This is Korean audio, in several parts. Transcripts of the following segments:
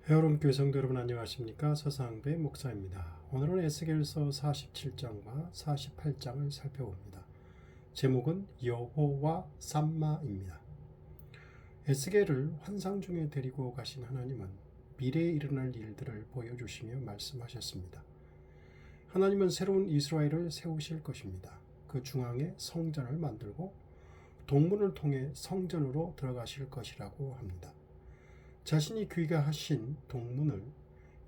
헤어론 교회 성도 여러분 안녕하십니까? 서상배 목사입니다. 오늘은 에스겔서 47장과 48장을 살펴봅니다. 제목은 여호와 삼마입니다. 에스겔을 환상 중에 데리고 가신 하나님은 미래에 일어날 일들을 보여주시며 말씀하셨습니다. 하나님은 새로운 이스라엘을 세우실 것입니다. 그 중앙에 성전을 만들고 동문을 통해 성전으로 들어가실 것이라고 합니다. 자신이 귀가하신 동문을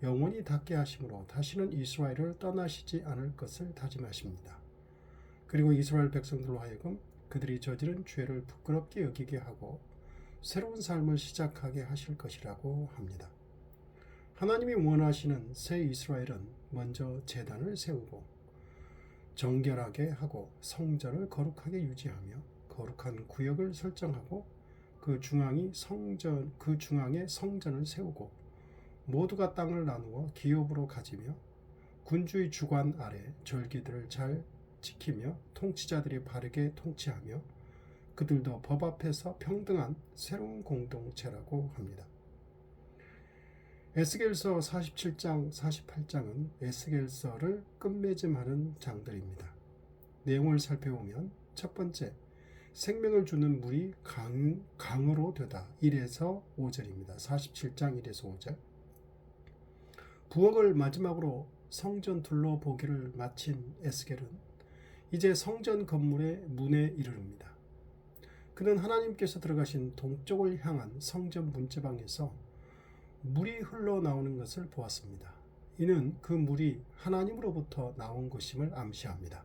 영원히 닫게 하심으로 다시는 이스라엘을 떠나시지 않을 것을 다짐하십니다. 그리고 이스라엘 백성들로 하여금 그들이 저지른 죄를 부끄럽게 여기게 하고 새로운 삶을 시작하게 하실 것이라고 합니다. 하나님이 원하시는 새 이스라엘은 먼저 제단을 세우고 정결하게 하고 성전을 거룩하게 유지하며 거룩한 구역을 설정하고 그 중앙에 성전을 세우고 모두가 땅을 나누어 기업으로 가지며 군주의 주관 아래 절기들을 잘 지키며 통치자들이 바르게 통치하며 그들도 법 앞에서 평등한 새로운 공동체라고 합니다. 에스겔서 47장, 48장은 에스겔서를 끝맺음하는 장들입니다. 내용을 살펴보면 첫 번째, 생명을 주는 물이 강으로 되다 1에서 5절입니다. 47장 1에서 5절. 부엌을 마지막으로 성전 둘러보기를 마친 에스겔은 이제 성전 건물의 문에 이르릅니다. 그는 하나님께서 들어가신 동쪽을 향한 성전 문제방에서 물이 흘러나오는 것을 보았습니다. 이는 그 물이 하나님으로부터 나온 것임을 암시합니다.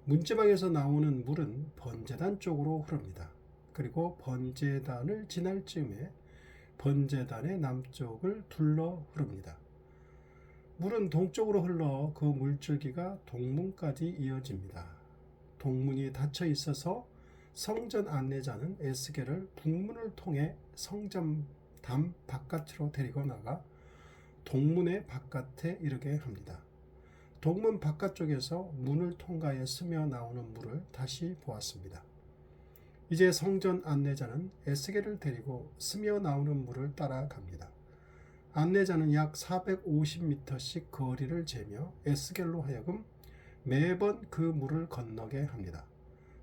문제방에서 나오는 물은 번제단 쪽으로 흐릅니다. 그리고 번제단을 지날 즈음에 번제단의 남쪽을 둘러 흐릅니다. 물은 동쪽으로 흘러 그 물줄기가 동문까지 이어집니다. 동문이 닫혀 있어서 성전 안내자는 에스겔을 북문을 통해 성전 담 바깥으로 데리고 나가 동문의 바깥에 이르게 합니다. 동문 바깥쪽에서 문을 통과해 스며 나오는 물을 다시 보았습니다. 이제 성전 안내자는 에스겔을 데리고 스며 나오는 물을 따라갑니다. 안내자는 약 450m씩 거리를 재며 에스겔로 하여금 매번 그 물을 건너게 합니다.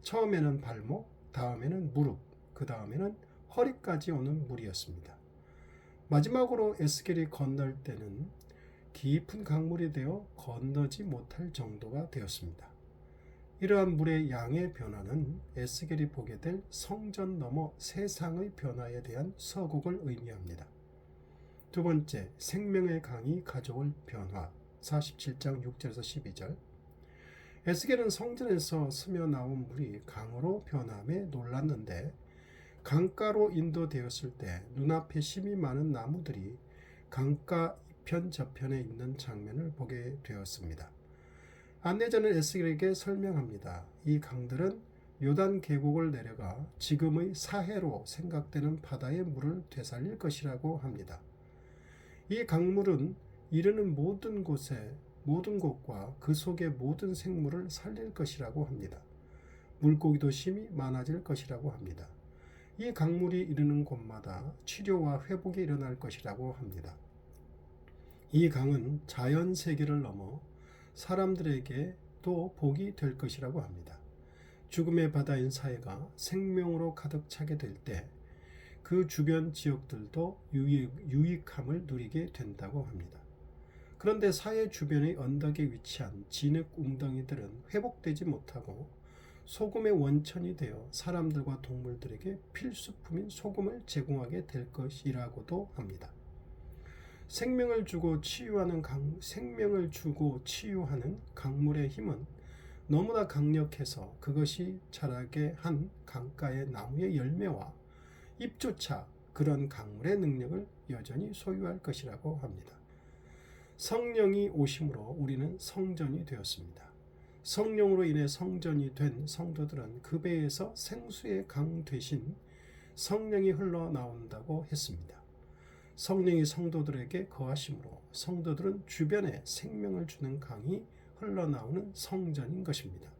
처음에는 발목, 다음에는 무릎, 그 다음에는 허리까지 오는 물이었습니다. 마지막으로 에스겔이 건널 때는 깊은 강물이 되어 건너지 못할 정도가 되었습니다. 이러한 물의 양의 변화는 에스겔이 보게 될 성전 너머 세상의 변화에 대한 서곡을 의미합니다. 두 번째, 생명의 강이 가져올 변화 47장 6절에서 12절. 에스겔은 성전에서 스며 나온 물이 강으로 변함에 놀랐는데 강가로 인도되었을 때 눈앞에 심이 많은 나무들이 강가 이편 저편에 있는 장면을 보게 되었습니다. 안내자는 에스겔에게 설명합니다. 이 강들은 요단 계곡을 내려가 지금의 사해로 생각되는 바다의 물을 되살릴 것이라고 합니다. 이 강물은 이르는 모든 곳과 그 속의 모든 생물을 살릴 것이라고 합니다. 물고기도 심히 많아질 것이라고 합니다. 이 강물이 이르는 곳마다 치료와 회복이 일어날 것이라고 합니다. 이 강은 자연 세계를 넘어 사람들에게도 복이 될 것이라고 합니다. 죽음의 바다인 사해가 생명으로 가득 차게 될 때 그 주변 지역들도 유익함을 누리게 된다고 합니다. 그런데 사해 주변의 언덕에 위치한 진흙 웅덩이들은 회복되지 못하고 소금의 원천이 되어 사람들과 동물들에게 필수품인 소금을 제공하게 될 것이라고도 합니다. 생명을 주고 치유하는 강물의 힘은 너무나 강력해서 그것이 자라게 한 강가의 나무의 열매와 잎조차 그런 강물의 능력을 여전히 소유할 것이라고 합니다. 성령이 오심으로 우리는 성전이 되었습니다. 성령으로 인해 성전이 된 성도들은 그 배에서 생수의 강 되신 성령이 흘러나온다고 했습니다. 성령이 성도들에게 거하심으로 성도들은 주변에 생명을 주는 강이 흘러나오는 성전인 것입니다.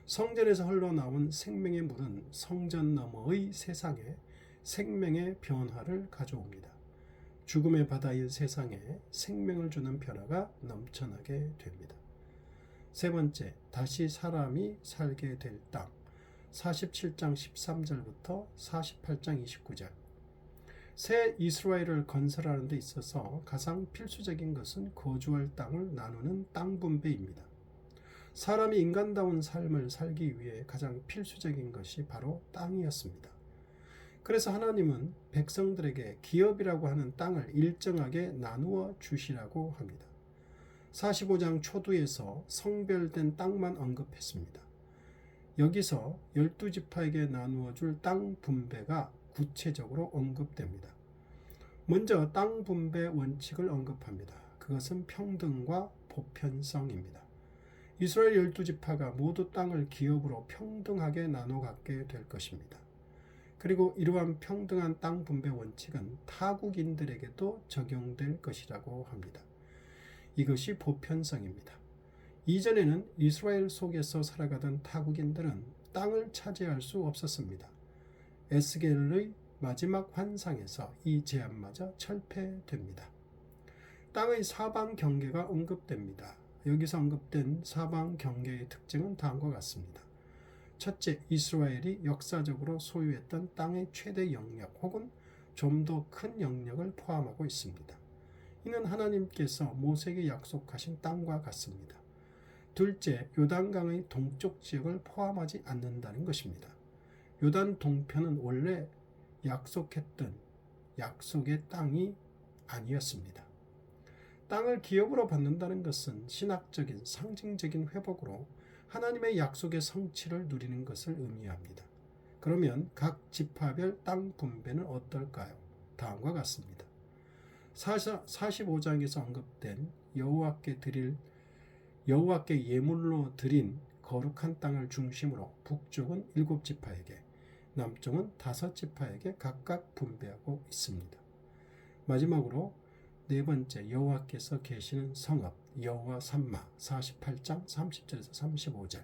성전에서 흘러나온 생명의 물은 성전 너머의 세상에 생명의 변화를 가져옵니다. 죽음의 바다인 세상에 생명을 주는 변화가 넘쳐나게 됩니다. 세 번째, 다시 사람이 살게 될 땅. 47장 13절부터 48장 29절. 새 이스라엘을 건설하는 데 있어서 가장 필수적인 것은 거주할 땅을 나누는 땅 분배입니다. 사람이 인간다운 삶을 살기 위해 가장 필수적인 것이 바로 땅이었습니다. 그래서 하나님은 백성들에게 기업이라고 하는 땅을 일정하게 나누어 주시라고 합니다. 45장 초두에서 성별된 땅만 언급했습니다. 여기서 12지파에게 나누어 줄 땅 분배가 구체적으로 언급됩니다. 먼저 땅 분배 원칙을 언급합니다. 그것은 평등과 보편성입니다. 이스라엘 12지파가 모두 땅을 기업으로 평등하게 나눠 갖게 될 것입니다. 그리고 이러한 평등한 땅 분배 원칙은 타국인들에게도 적용될 것이라고 합니다. 이것이 보편성입니다. 이전에는 이스라엘 속에서 살아가던 타국인들은 땅을 차지할 수 없었습니다. 에스겔의 마지막 환상에서 이 제안마저 철폐됩니다. 땅의 사방 경계가 언급됩니다. 여기서 언급된 사방 경계의 특징은 다음과 같습니다. 첫째, 이스라엘이 역사적으로 소유했던 땅의 최대 영역 혹은 좀 더 큰 영역을 포함하고 있습니다. 이는 하나님께서 모세에게 약속하신 땅과 같습니다. 둘째, 요단강의 동쪽 지역을 포함하지 않는다는 것입니다. 요단 동편은 원래 약속했던 약속의 땅이 아니었습니다. 땅을 기업으로 받는다는 것은 신학적인 상징적인 회복으로 하나님의 약속의 성취를 누리는 것을 의미합니다. 그러면 각 지파별 땅 분배는 어떨까요? 다음과 같습니다. 45장에서 언급된 여호와께 예물로 드린 거룩한 땅을 중심으로 북쪽은 7지파에게, 남쪽은 5지파에게 각각 분배하고 있습니다. 마지막으로 네 번째, 여호와께서 계시는 성읍 여호와 삼마 48장 30절에서 35절.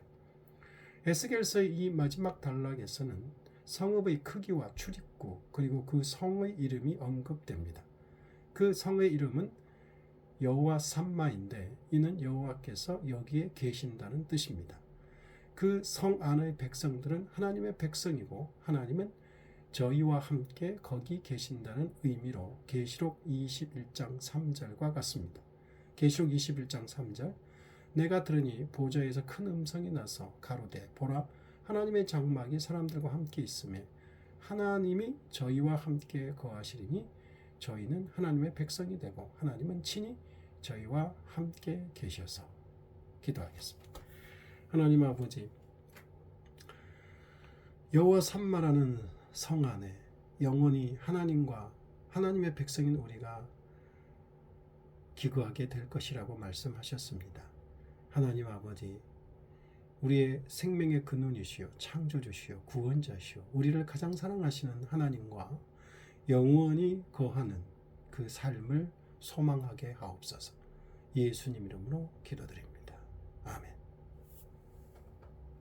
에스겔서의 이 마지막 단락에서는 성읍의 크기와 출입구 그리고 그 성의 이름이 언급됩니다. 그 성의 이름은 여호와 삼마인데 이는 여호와께서 여기에 계신다는 뜻입니다. 그 성 안의 백성들은 하나님의 백성이고 하나님은 저희와 함께 거기 계신다는 의미로 계시록 21장 3절과 같습니다. 계시록 21장 3절. 내가 들으니 보좌에서 큰 음성이 나서 가로되 보라 하나님의 장막이 사람들과 함께 있으며 하나님이 저희와 함께 거하시리니 저희는 하나님의 백성이 되고 하나님은 친히 저희와 함께 계셔서. 기도하겠습니다. 하나님 아버지, 여호와 삼마라는 성 안에 영원히 하나님과 하나님의 백성인 우리가 기거하게 될 것이라고 말씀하셨습니다. 하나님 아버지, 우리의 생명의 근원이시요 창조주시요 구원자시요 우리를 가장 사랑하시는 하나님과 영원히 거하는 그 삶을 소망하게 하옵소서. 예수님 이름으로 기도드립니다. 아멘.